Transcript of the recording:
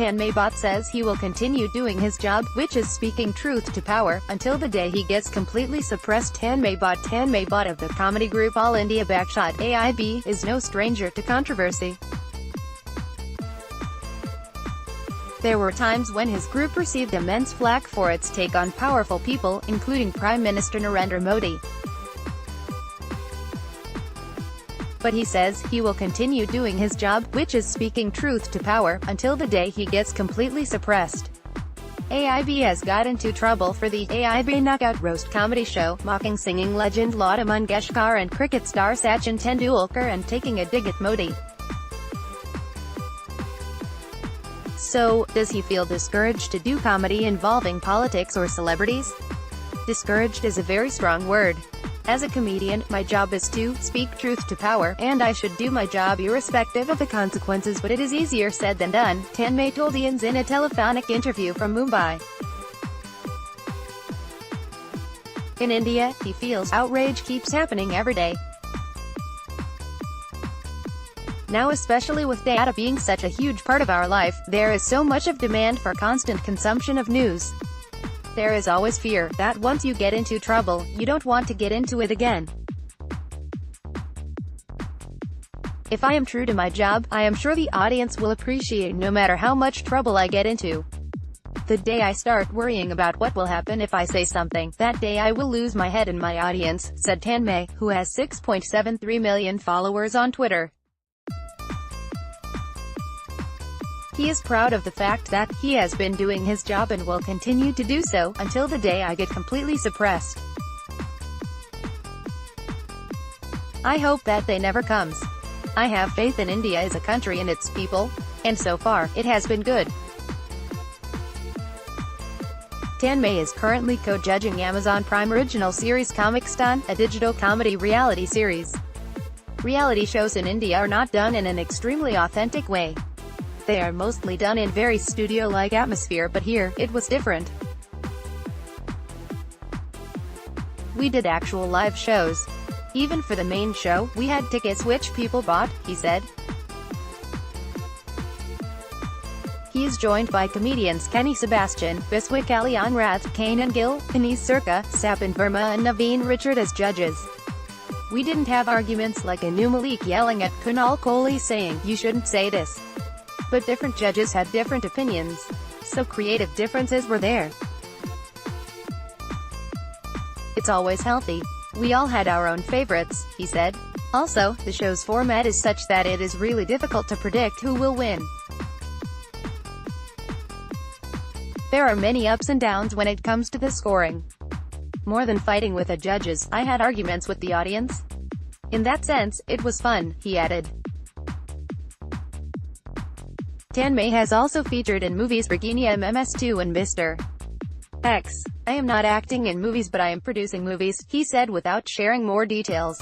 Tanmay Bhat says he will continue doing his job, which is speaking truth to power, until the day he gets completely suppressed. Tanmay Bhat of the comedy group All India Backshot AIB, is no stranger to controversy. There were times when his group received immense flack for its take on powerful people, including Prime Minister Narendra Modi. But he says he will continue doing his job, which is speaking truth to power, until the day he gets completely suppressed. AIB has got into trouble for the AIB Knockout Roast comedy show, mocking singing legend Lata Mangeshkar and cricket star Sachin Tendulkar and taking a dig at Modi. So, does he feel discouraged to do comedy involving politics or celebrities? Discouraged is a very strong word. As a comedian, my job is to speak truth to power, and I should do my job irrespective of the consequences, but it is easier said than done, Tanmay told Ians in a telephonic interview from Mumbai. In India, he feels outrage keeps happening every day. Now, especially with data being such a huge part of our life, there is so much of demand for constant consumption of news. There is always fear that once you get into trouble, you don't want to get into it again. If I am true to my job, I am sure the audience will appreciate no matter how much trouble I get into. The day I start worrying about what will happen if I say something, that day I will lose my head and my audience, said Tanmay, who has 6.73 million followers on Twitter. He is proud of the fact that he has been doing his job and will continue to do so, until the day I get completely suppressed. I hope that day never comes. I have faith in India as a country and its people, and so far, it has been good. Tanmay is currently co-judging Amazon Prime original series Comicstaan, a digital comedy reality series. Reality shows in India are not done in an extremely authentic way. They are mostly done in very studio-like atmosphere, but here, it was different. We did actual live shows. Even for the main show, we had tickets which people bought, he said. He is joined by comedians Kenny Sebastian, Biswick Kalyan Rath, Kanan Gill, Anees Sirka, Sapin Verma and Naveen Richard as judges. We didn't have arguments like Anu Malik yelling at Kunal Kohli saying, "You shouldn't say this." But different judges had different opinions. So creative differences were there. It's always healthy. We all had our own favorites, he said. Also, the show's format is such that it is really difficult to predict who will win. There are many ups and downs when it comes to the scoring. More than fighting with the judges, I had arguments with the audience. In that sense, it was fun, he added. Tanmay has also featured in movies Regina MMS2 and Mr. X. I am not acting in movies but I am producing movies, he said without sharing more details.